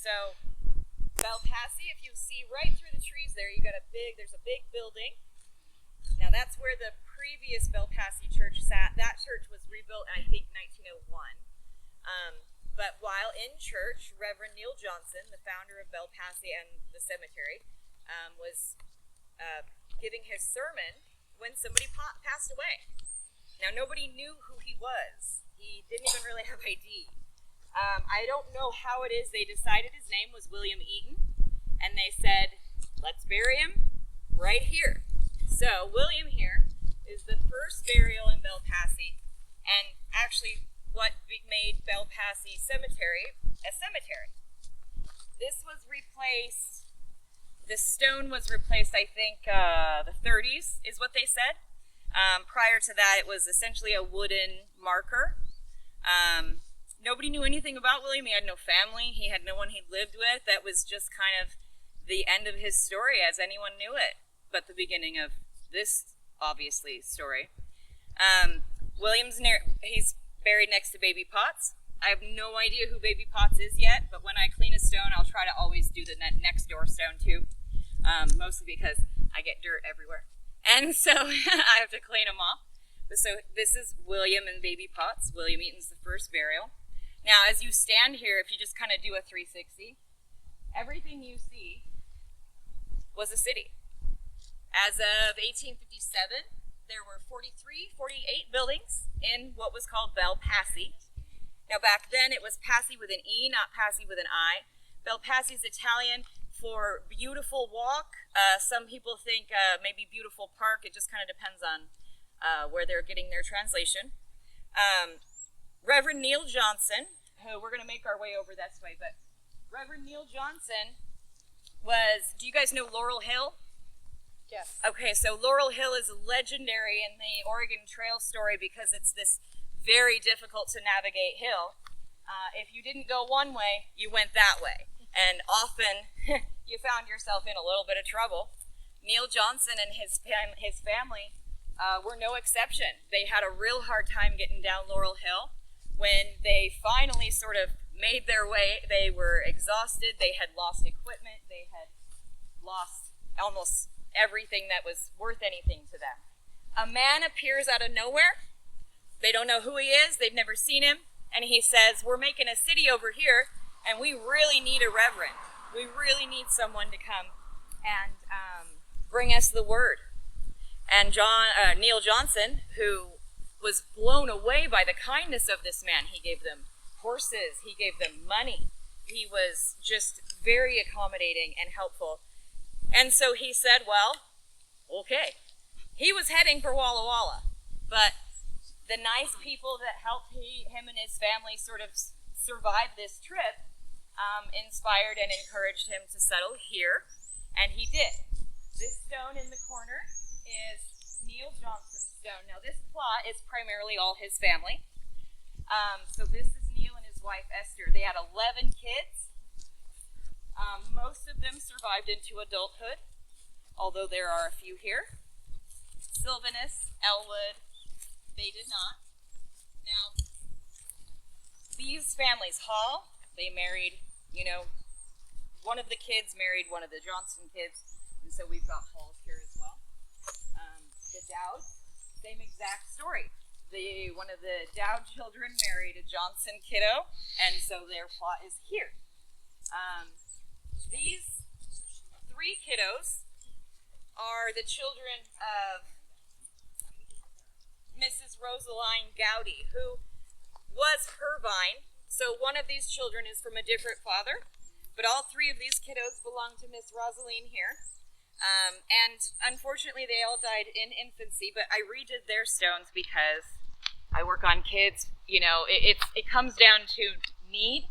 So Belle Passi, if you see right through the trees there, there's a big building. Now that's where the previous Belle Passi church sat. That church was rebuilt in, I think, 1901. But while in church, Reverend Neil Johnson, the founder of Belle Passi and the cemetery, was giving his sermon when somebody passed away. Now nobody knew who he was. He didn't even really have ID. I don't know how it is they decided his name was William Eaton, and they said, let's bury him right here. So William here is the first burial in Belle Passi, and actually what made Belle Passi Cemetery a cemetery. This was replaced, the stone was replaced, I think, the 30s is what they said. Prior to that, it was essentially a wooden marker. Nobody knew anything about William. He had no family. He had no one he lived with. That was just kind of the end of his story as anyone knew it, but the beginning of this, obviously, story. He's buried next to Baby Potts. I have no idea who Baby Potts is yet, but when I clean a stone, I'll try to always do the next door stone too, mostly because I get dirt everywhere. And so I have to clean them off. So this is William and Baby Potts. William Eaton's the first burial. Now, as you stand here, if you just kind of do a 360, everything you see was a city. As of 1857, there were 48 buildings in what was called Belle Passi. Now back then it was Passi with an E, not Passi with an I. Belle Passi is Italian for beautiful walk. Some people think maybe beautiful park. It just kind of depends on where they're getting their translation. Reverend Neil Johnson, who we're going to make our way over this way, but Reverend Neil Johnson do you guys know Laurel Hill? Yes. Okay, so Laurel Hill is legendary in the Oregon Trail story because it's this very difficult to navigate hill. If you didn't go one way, you went that way. And often you found yourself in a little bit of trouble. Neil Johnson and his family were no exception. They had a real hard time getting down Laurel Hill. When they finally sort of made their way, they were exhausted. They had lost equipment. They had lost almost everything that was worth anything to them. A man appears out of nowhere. They don't know who he is. They've never seen him. And he says, we're making a city over here, and we really need a reverend. We really need someone to come and bring us the word. And Neil Johnson, who was blown away by the kindness of this man, he gave them horses, he gave them money. He was just very accommodating and helpful. And so he said, well, okay. He was heading for Walla Walla, but the nice people that helped him and his family sort of survive this trip inspired and encouraged him to settle here, and he did. This stone in the corner is Neil Johnson's stone. Now this plot is primarily all his family. So this is Neil and his wife Esther. They had 11 kids. Most of them survived into adulthood, although there are a few here. Sylvanus, Elwood, they did not. Now, these families, Hall, they married, one of the kids married one of the Johnson kids, and so we've got Halls here as well. The Dowds, same exact story. One of the Dowd children married a Johnson kiddo, and so their plot is here. These 3 kiddos are the children of Mrs. Rosaline Gowdy, who was Irvine. So one of these children is from a different father, but all 3 of these kiddos belong to Miss Rosaline here. And unfortunately, they all died in infancy, but I redid their stones because I work on kids. It comes down to need.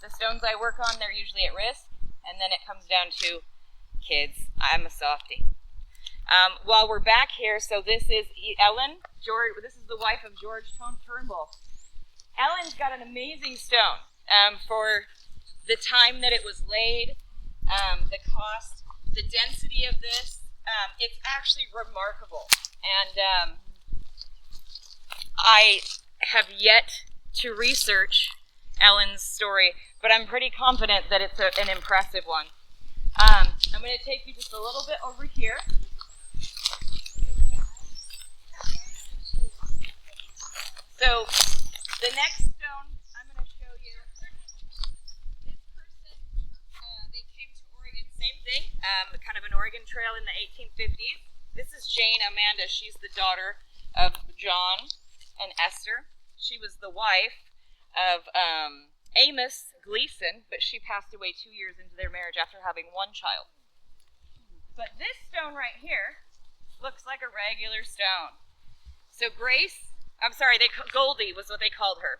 The stones I work on, they're usually at risk. And then it comes down to kids. I'm a softie. While we're back here, so this is Ellen. This is the wife of George Turnbull. Ellen's got an amazing stone for the time that it was laid, the cost, the density of this. It's actually remarkable. And I have yet to research Ellen's story, but I'm pretty confident that it's an impressive one. I'm going to take you just a little bit over here. So the next stone I'm going to show you, this person, they came to Oregon, same thing, kind of an Oregon trail in the 1850s. This is Jane Amanda. She's the daughter of John and Esther. She was the wife of Amos Gleason, but she passed away 2 years into their marriage after having one child. But this stone right here looks like a regular stone. So Goldie was what they called her.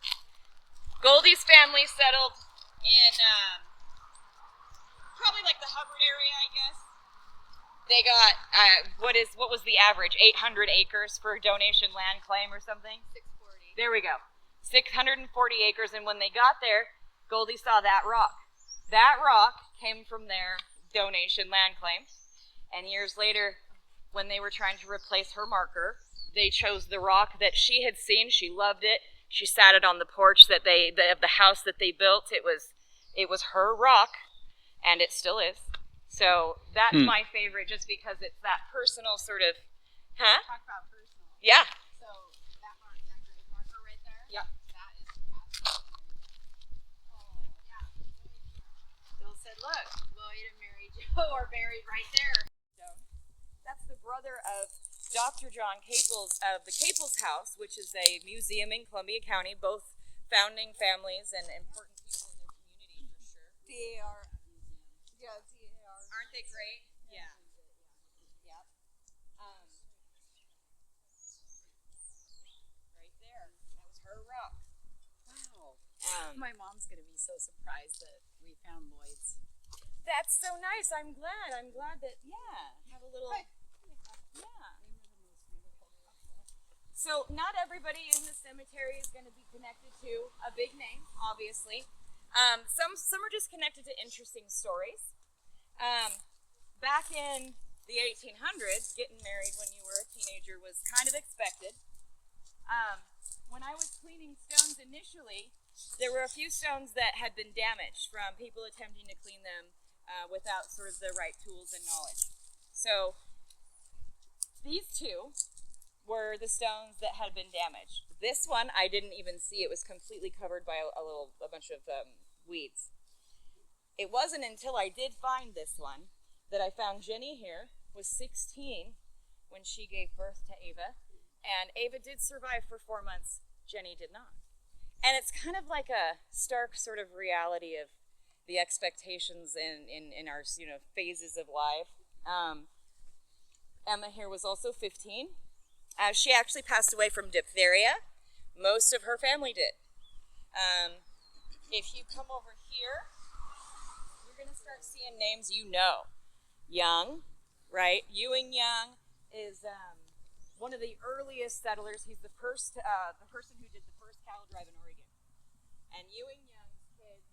Goldie's family settled in probably like the Hubbard area, I guess. They got, what was the average? 800 acres for donation land claim or something? 640. There we go. 640 acres, and when they got there, Goldie saw that rock. That rock came from their donation land claim, and years later, when they were trying to replace her marker, they chose the rock that she had seen. She loved it. She sat it on the porch of the house that they built. It was her rock, and it still is. So that's my favorite, just because it's that personal sort of, Talk about personal. Yeah. So that grave marker right there. Yep. That is fascinating. Oh yeah. Bill said, "Look, Lloyd and Mary Jo are buried right there." That's the brother of Dr. John Caples of the Caples House, which is a museum in Columbia County, both founding families and important people in their community, for sure. DAR. Yeah, DAR. Aren't they great? Yeah. Yep. Right there. That was her rock. Wow. My mom's going to be so surprised that we found Lloyd's. That's so nice. I'm glad that, have a little... Yeah. So not everybody in the cemetery is going to be connected to a big name, obviously. Some are just connected to interesting stories. Back in the 1800s, getting married when you were a teenager was kind of expected. When I was cleaning stones initially, there were a few stones that had been damaged from people attempting to clean them without sort of the right tools and knowledge. So these two were the stones that had been damaged. This one I didn't even see. It was completely covered by a bunch of weeds. It wasn't until I did find this one that I found Jenny here was 16 when she gave birth to Ava, and Ava did survive for 4 months. Jenny did not. And it's kind of like a stark sort of reality of the expectations in our phases of life. Emma here was also 15. She actually passed away from diphtheria. Most of her family did. If you come over here, you're going to start seeing names you know. Young, right? Ewing Young is one of the earliest settlers. He's the person who did the first cattle drive in Oregon. And Ewing Young's kids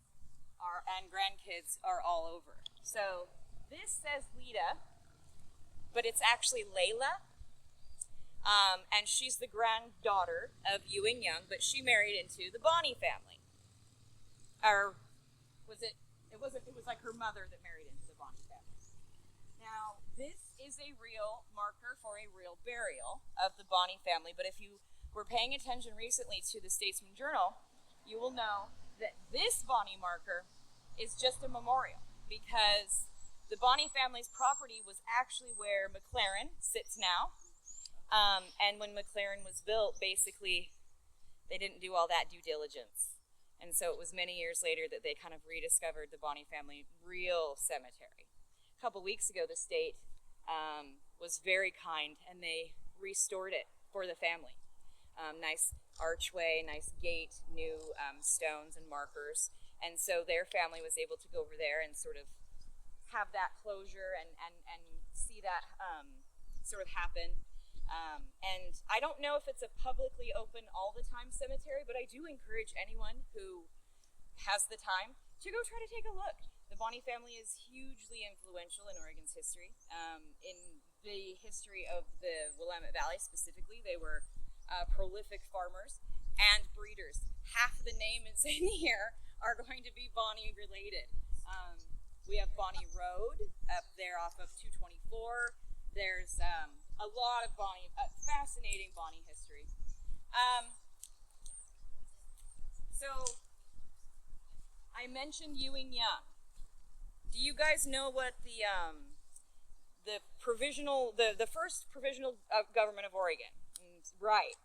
and grandkids are all over. So this says Lita, but it's actually Layla. And she's the granddaughter of Ewing Young, but she married into the Bonney family. Or was it? It was like her mother that married into the Bonney family. Now, this is a real marker for a real burial of the Bonney family, but if you were paying attention recently to the Statesman Journal, you will know that this Bonney marker is just a memorial, because the Bonney family's property was actually where McLaren sits now. And when McLaren was built, basically, they didn't do all that due diligence. And so it was many years later that they kind of rediscovered the Bonney family real cemetery. A couple weeks ago, the state was very kind, and they restored it for the family. Nice archway, nice gate, new stones and markers. And so their family was able to go over there and sort of have that closure and see that sort of happen. And I don't know if it's a publicly open all the time cemetery, but I do encourage anyone who has the time to go try to take a look. The Bonney family is hugely influential in Oregon's history. In the history of the Willamette Valley specifically, they were prolific farmers, and breeders. Half the names in here are going to be Bonnie related. We have Bonnie Road up there off of 224. There's a lot of Bonnie, fascinating Bonnie history. So I mentioned Ewing Young. Do you guys know what the first provisional government of Oregon? Right.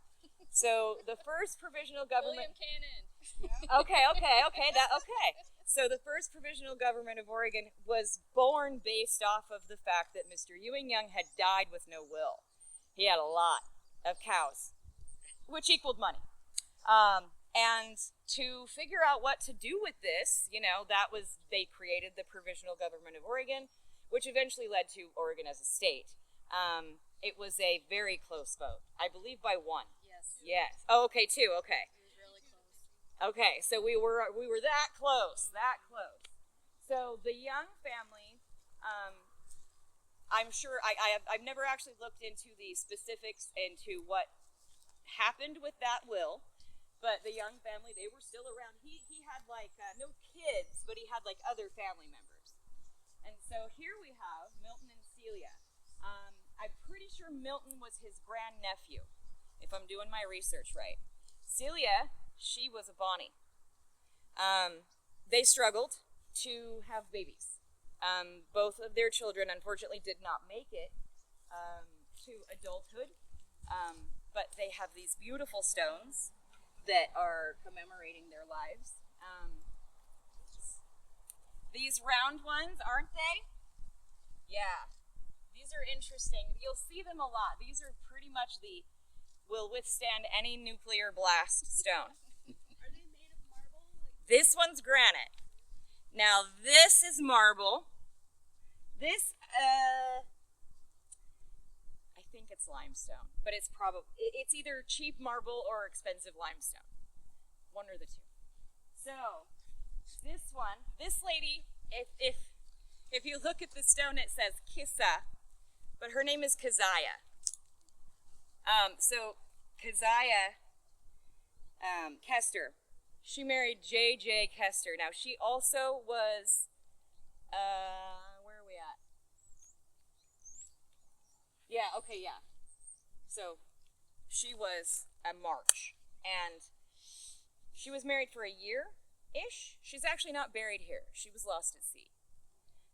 So the first provisional government. William Cannon. Okay. So the first provisional government of Oregon was born based off of the fact that Mr. Ewing Young had died with no will. He had a lot of cows, which equaled money. And to figure out what to do with this, they created the provisional government of Oregon, which eventually led to Oregon as a state. It was a very close vote, I believe by 1. Yes. Oh, okay, 2. Okay. It was really close. Okay, so we were that close, So the Young family, I'm sure I've never actually looked into the specifics into what happened with that will, but the Young family, they were still around. He had no kids, but he had other family members. And so here we have Milton and Celia. I'm pretty sure Milton was his grandnephew, if I'm doing my research right. Celia, she was a Bonnie. They struggled to have babies. Both of their children, unfortunately, did not make it to adulthood, but they have these beautiful stones that are commemorating their lives. These round ones, aren't they? Yeah. These are interesting. You'll see them a lot. These are pretty much will withstand any nuclear blast stone. Are they made of marble? This one's granite. Now this is marble. This, I think it's limestone, but it's either cheap marble or expensive limestone. One or the two. So, this lady, if you look at the stone, it says Kissa, but her name is Keziah. So Keziah Kester, she married J.J. Kester. Now she also was, where are we at? Yeah, okay, yeah. So she was a March, and she was married for a year-ish. She's actually not buried here. She was lost at sea.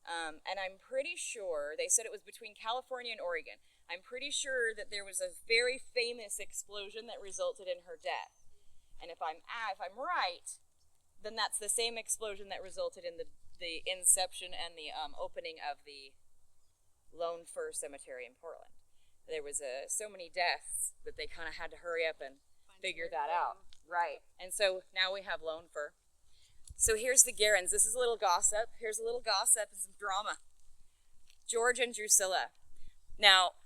And I'm pretty sure, they said it was between California and Oregon. I'm pretty sure that there was a very famous explosion that resulted in her death. And if I'm right, then that's the same explosion that resulted in the inception and the opening of the Lone Fir Cemetery in Portland. There was so many deaths that they kind of had to hurry up and figure that out. Right. And so now we have Lone Fir. So here's the Garens. This is a little gossip. Here's a little gossip and some drama. George and Drusilla. Now,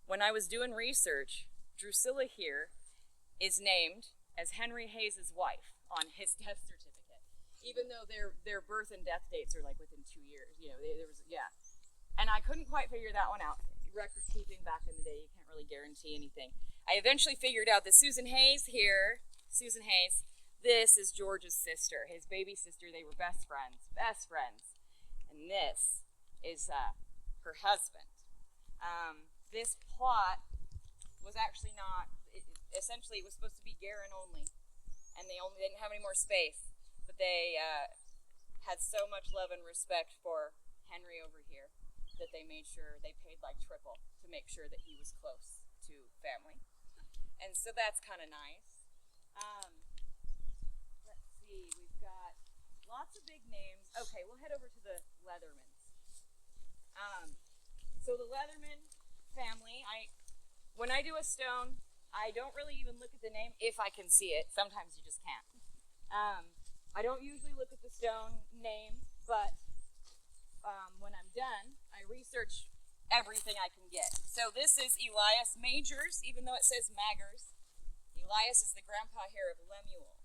when I was doing research, Drusilla here is named as Henry Hayes' wife on his death certificate, even though their birth and death dates are within 2 years. And I couldn't quite figure that one out. Record keeping back in the day, you can't really guarantee anything. I eventually figured out that Susan Hayes, this is George's sister, his baby sister. They were best friends. And this is her husband. This plot was actually essentially it was supposed to be Garen only, and they didn't have any more space, but they had so much love and respect for Henry over here that they made sure they paid triple to make sure that he was close to family. And so that's kind of nice. Let's see, we've got lots of big names. Okay, we'll head over to the Leathermans. So the Leatherman family, when I do a stone, I don't really even look at the name if I can see it. Sometimes you just can't. I don't usually look at the stone name, but when I'm done, I research everything I can get. So this is Elias Majors, even though it says Maggers. Elias is the grandpa here of Lemuel.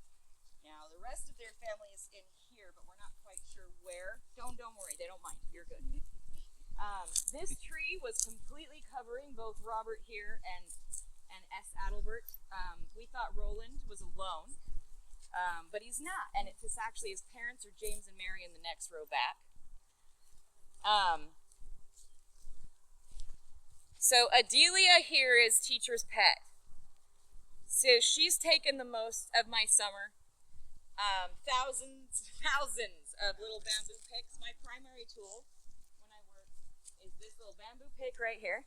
Now the rest of their family is in here, but we're not quite sure where. Don't worry, they don't mind. You're good. This tree was completely covering both Robert here and S. Adelbert we thought Roland was alone, but he's not. And it's actually his parents are James and Mary in the next row back. So Adelia here is teacher's pet. So she's taken the most of my summer. Thousands of little bamboo picks. My primary tool when I work is this little bamboo pick right here.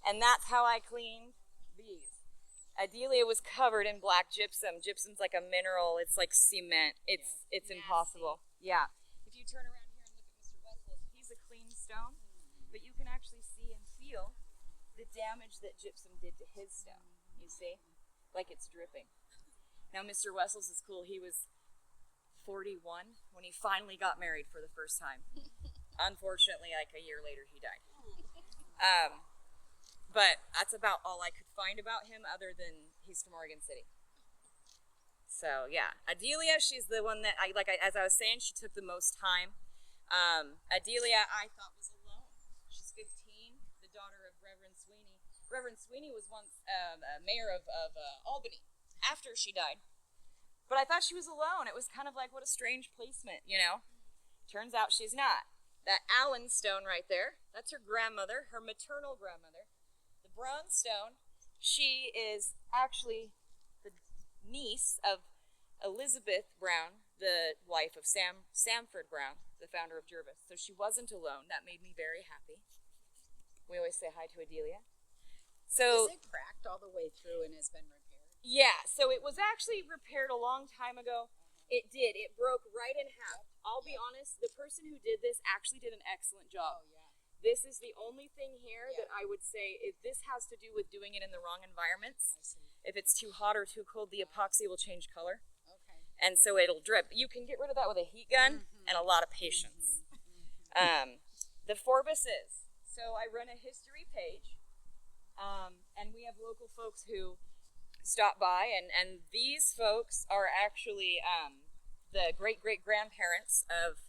And that's how I cleaned these. Adelia was covered in black gypsum. Gypsum's like a mineral. It's like cement. It's impossible. Yeah. If you turn around here and look at Mr. Wessels, he's a clean stone, but you can actually see and feel the damage that gypsum did to his stone. You see? Like it's dripping. Now Mr. Wessels is cool. He was 41 when he finally got married for the first time. Unfortunately, like a year later, he died. But that's about all I could find about him other than he's from Oregon City. So yeah, Adelia, she's the one that as I was saying, she took the most time. Adelia, I thought was alone. She's 15, the daughter of Reverend Sweeney. Reverend Sweeney was once mayor of Albany after she died. But I thought she was alone. It was kind of like, what a strange placement, you know? Turns out she's not. That Allen stone right there, that's her grandmother, her maternal grandmother. The bronze stone, she is actually the niece of Elizabeth Brown, the wife of Samford Brown, the founder of Jervis. So she wasn't alone. That made me very happy. We always say hi to Adelia. So, is it cracked all the way through and has been repaired? Yeah, so it was actually repaired a long time ago. It did. It broke right in half. I'll be honest, the person who did this actually did an excellent job. Oh, yeah. This is the only thing here that I would say, if this has to do with doing it in the wrong environments. I see. If it's too hot or too cold, the epoxy will change color. Okay. And so it'll drip. You can get rid of that with a heat gun and a lot of patience. The Forbuses. So I run a history page, and we have local folks who stop by, and these folks are actually the great-great-grandparents of,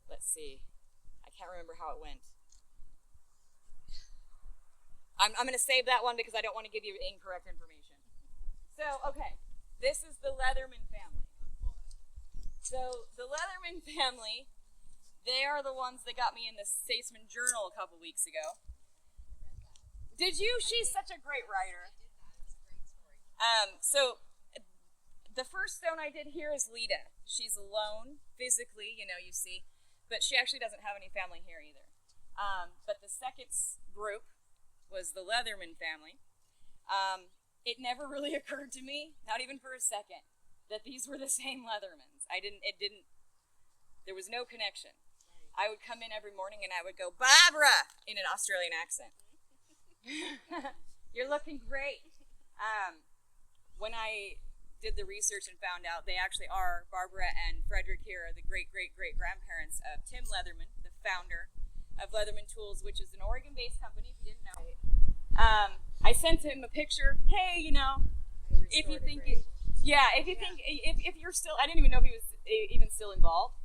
let's see, I can't remember how it went. I'm going to save that one because I don't want to give you incorrect information. So, okay, this is the Leatherman family. So, the Leatherman family, they are the ones that got me in the Statesman Journal a couple weeks ago. Did you? She's such a great writer. So the first stone I did here is Lita. She's alone physically, you see, but she actually doesn't have any family here either. But the second group was the Leatherman family. It never really occurred to me, not even for a second, that these were the same Leathermans. There was no connection. I would come in every morning and I would go, Barbara, in an Australian accent. You're looking great. When I did the research and found out they actually are, Barbara and Frederick here are the great-great-great-grandparents of Tim Leatherman, the founder of Leatherman Tools, which is an Oregon-based company, if you didn't know. I sent him a picture. Hey, if you think, if you're still, I didn't even know if he was even still involved.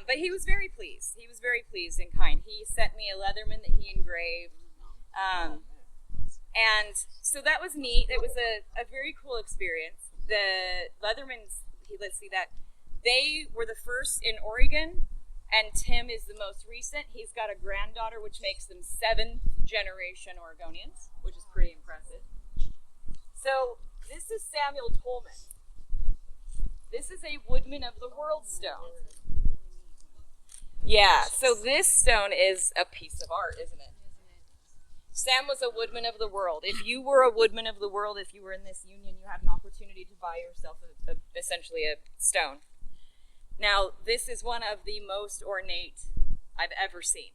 But he was very pleased. He was very pleased and kind. He sent me a Leatherman that he engraved. And so that was neat. It was a very cool experience. The Leathermans, let's see that, they were the first in Oregon, and Tim is the most recent. He's got a granddaughter, which makes them 7th generation Oregonians, which is pretty impressive. So this is Samuel Tolman. This is a Woodman of the World stone. Yeah, so this stone is a piece of art, isn't it? Sam was a woodman of the world. If you were a woodman of the world, if you were in this union, you had an opportunity to buy yourself essentially a stone. Now, this is one of the most ornate I've ever seen.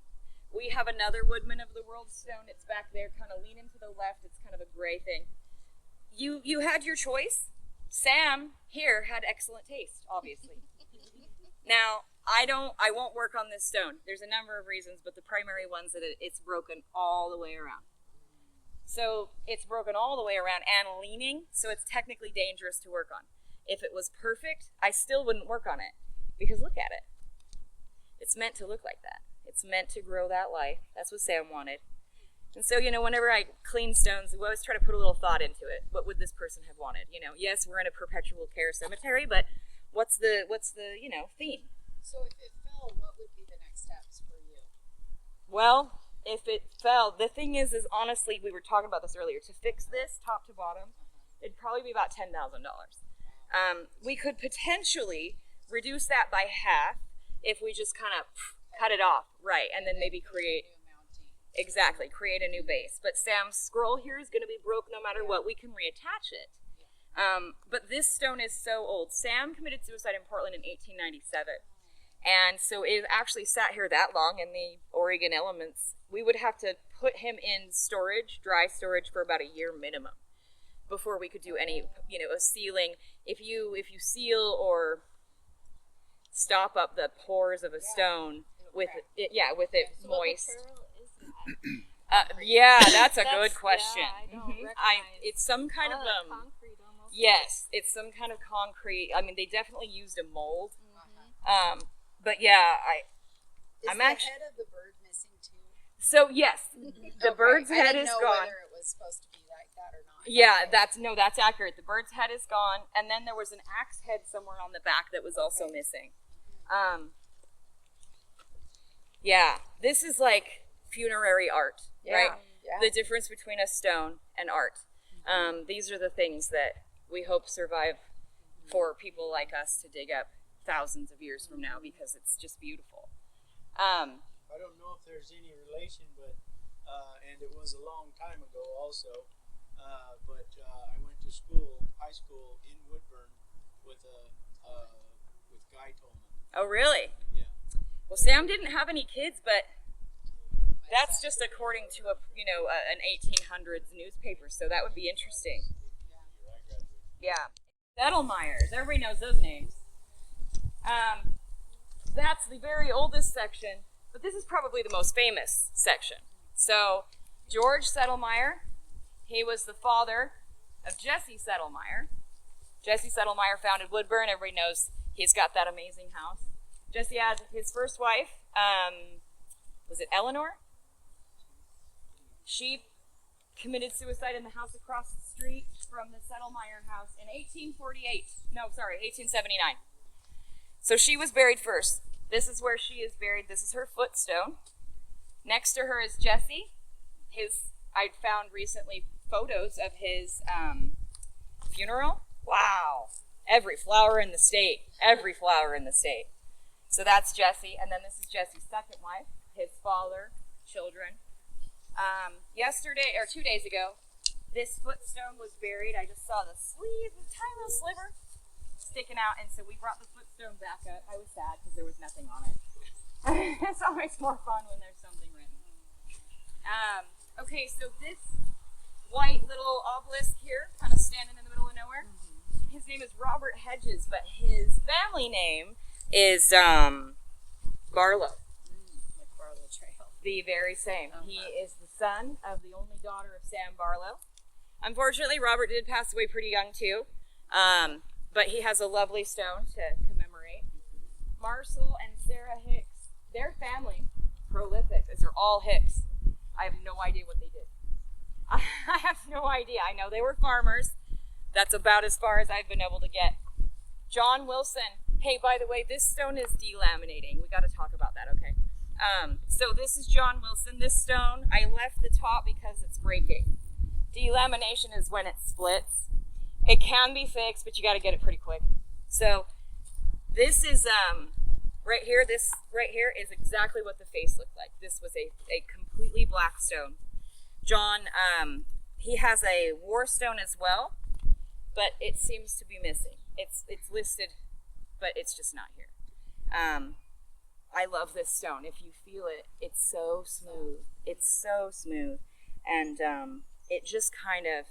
We have another Woodman of the World stone. It's back there, kind of leaning to the left. It's kind of a gray thing. You had your choice. Sam here had excellent taste, obviously. Now, I won't work on this stone. There's a number of reasons, but the primary one's that it's broken all the way around. So it's broken all the way around and leaning, so it's technically dangerous to work on. If it was perfect, I still wouldn't work on it, because look at it. It's meant to look like that. It's meant to grow that life. That's what Sam wanted. And so, whenever I clean stones, we always try to put a little thought into it. What would this person have wanted? Yes, we're in a perpetual care cemetery, but what's the theme? So if it fell, what would be the next steps for you? Well, if it fell, the thing is honestly, we were talking about this earlier. To fix this top to bottom, it'd probably be about $10,000. We could potentially reduce that by half if we just kind of cut it off, right, and then maybe create a new base. But Sam's scroll here is going to be broke no matter what. We can reattach it. But this stone is so old. Sam committed suicide in Portland in 1897. And so it actually sat here that long in the Oregon elements. We would have to put him in storage, dry storage, for about a year minimum before we could do any, a sealing. If you seal or stop up the pores of a stone with it moist. That's a good question. It's some kind of concrete almost. Yes, it's some kind of concrete. I mean, they definitely used a mold. But Is I'm the actually. head of the bird missing too? So yes, the bird's head is know gone. Whether it was supposed to be like that or not. Yeah, that's accurate. The bird's head is gone, and then there was an axe head somewhere on the back that was also missing. This is like funerary art, right? Yeah. The difference between a stone and art. These are the things that we hope survive for people like us to dig up thousands of years from now, because it's just beautiful. I don't know if there's any relation, but and it was a long time ago also, but I went to high school in Woodburn with Guy Tolman. Oh, really? Yeah. Well, Sam didn't have any kids, but that's just according to an 1800s newspaper, so that would be interesting. Yeah. Settlemeyers, everybody knows those names. That's the very oldest section, but this is probably the most famous section. So, George Settlemeyer, he was the father of Jesse Settlemeyer. Jesse Settlemeyer founded Woodburn. Everybody knows he's got that amazing house. Jesse had his first wife, was it Eleanor? She committed suicide in the house across the street from the Settlemeyer house in 1879. So she was buried first. This is where she is buried. This is her footstone. Next to her is Jesse. I'd found recently photos of his funeral. Wow. Every flower in the state. So that's Jesse. And then this is Jesse's second wife, his father, children. Yesterday, or 2 days ago, this footstone was buried. I just saw the sleeve, the tiny little sliver sticking out, and so we brought the footstone back up. I was sad because there was nothing on it. It's always more fun when there's something written. Okay, so this white little obelisk here, kind of standing in the middle of nowhere, his name is Robert Hedges, but his family name is Barlow. Like Barlow Trail. The very same. He is the son of the only daughter of Sam Barlow. Unfortunately, Robert did pass away pretty young too, but he has a lovely stone to commemorate. Marcel and Sarah Hicks, their family, prolific. These are all Hicks. I have no idea what they did. I have no idea. I know they were farmers. That's about as far as I've been able to get. John Wilson. Hey, by the way, this stone is delaminating. We got to talk about that, okay? So this is John Wilson. This stone, I left the top because it's breaking. Delamination is when it splits. It can be fixed, but you got to get it pretty quick. So this is right here. This right here is exactly what the face looked like. This was a completely black stone. John, he has a war stone as well, but it seems to be missing. It's listed, but it's just not here. I love this stone. If you feel it, it's so smooth. It's so smooth, and it just kind of,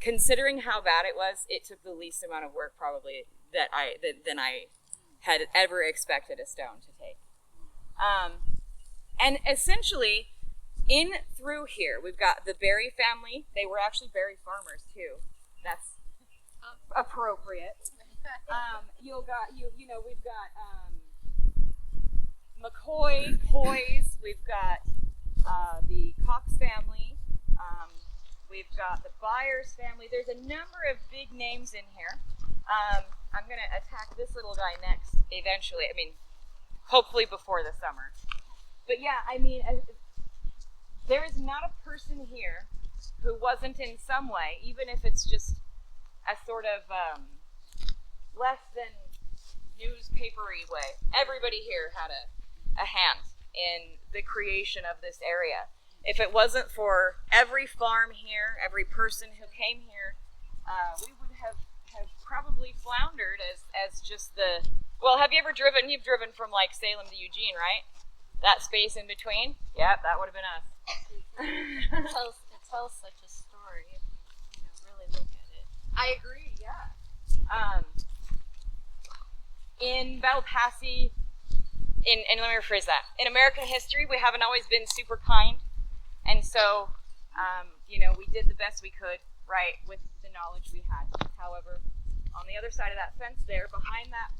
considering how bad it was, it took the least amount of work probably than I had ever expected a stone to take. And essentially, in through here, we've got the Berry family. They were actually berry farmers too. That's appropriate. We've got McCoy, Coys. We've got the Cox family. We've got the Byers family. There's a number of big names in here. I'm going to attack this little guy next eventually. I mean, hopefully before the summer. But yeah, I mean, there is not a person here who wasn't in some way, even if it's just a sort of less than newspapery way. Everybody here had a hand in the creation of this area. If it wasn't for every farm here, every person who came here, we would have probably floundered as just the, well, have you ever driven? You've driven from like Salem to Eugene, right? That space in between? Yep, that would have been us. It tells such a story if you really look at it. I agree, yeah. In Belle Passi, and let me rephrase that. In American history, we haven't always been super kind. And so, we did the best we could, right, with the knowledge we had. However, on the other side of that fence there, behind that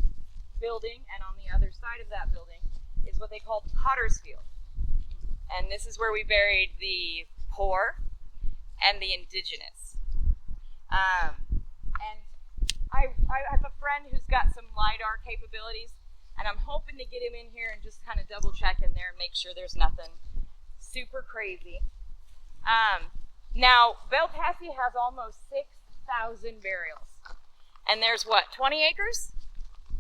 building, and on the other side of that building, is what they call Potter's Field. And this is where we buried the poor and the indigenous. And I have a friend who's got some LiDAR capabilities, and I'm hoping to get him in here and just kind of double check in there and make sure there's nothing super crazy. Now, Belle Passi has almost 6,000 burials. And there's what, 20 acres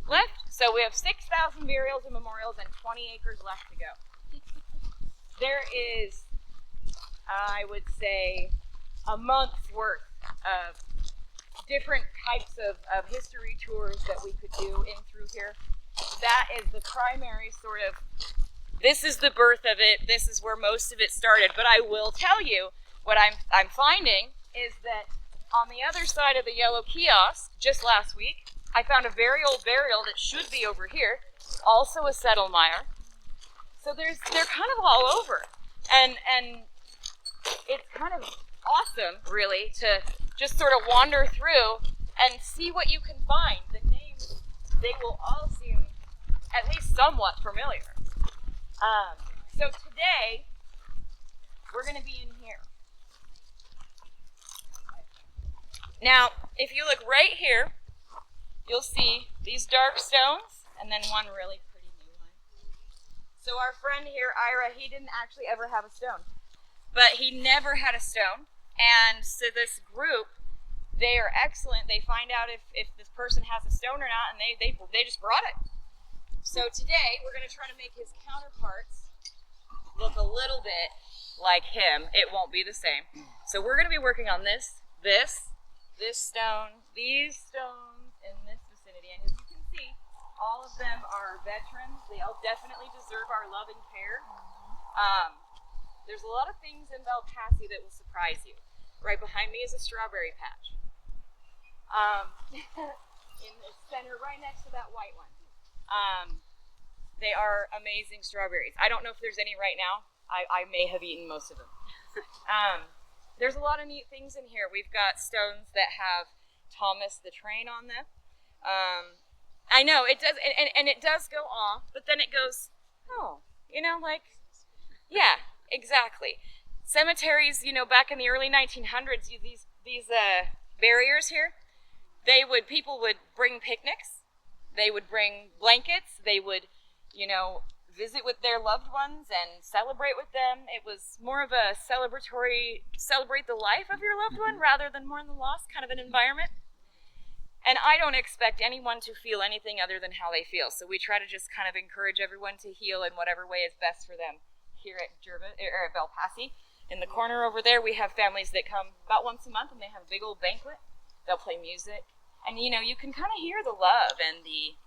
left? So we have 6,000 burials and memorials and 20 acres left to go. There is, I would say, a month's worth of different types of history tours that we could do in through here. That is the primary sort of, this is the birth of it, this is where most of it started. But I will tell you, what I'm finding is that on the other side of the yellow kiosk, just last week, I found a very old burial that should be over here, also a settlemire. So they're kind of all over. And it's kind of awesome, really, to just sort of wander through and see what you can find. The names, they will all seem at least somewhat familiar. So today, we're going to be in here. Now, if you look right here, you'll see these dark stones, and then one really pretty new one. So our friend here, Ira, he didn't actually ever have a stone, but he never had a stone. And so this group, they are excellent. They find out if this person has a stone or not, and they just brought it. So today, we're going to try to make his counterparts look a little bit like him. It won't be the same. So we're going to be working on this stone, these stones in this vicinity. And as you can see, all of them are veterans. They all definitely deserve our love and care. There's a lot of things in Belle Passi that will surprise you. Right behind me is a strawberry patch. In the center, right next to that white one. They are amazing strawberries. I don't know if there's any right now. I may have eaten most of them. There's a lot of neat things in here. We've got stones that have Thomas the Train on them. I know, it does, and it does go off, but then it goes, oh, yeah, exactly. Cemeteries, back in the early 1900s, these barriers here, people would bring picnics, they would bring blankets, they would, visit with their loved ones and celebrate with them. It was more of a celebrate the life of your loved one rather than mourn the loss kind of an environment. And I don't expect anyone to feel anything other than how they feel. So we try to just kind of encourage everyone to heal in whatever way is best for them here at Belle Passi. In the corner over there, we have families that come about once a month and they have a big old banquet. They'll play music. And you can kind of hear the love and the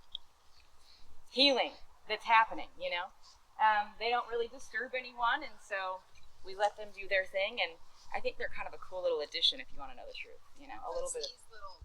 healing that's happening, They don't really disturb anyone, and so we let them do their thing, and I think they're kind of a cool little addition if you want to know the truth, a little bit. These little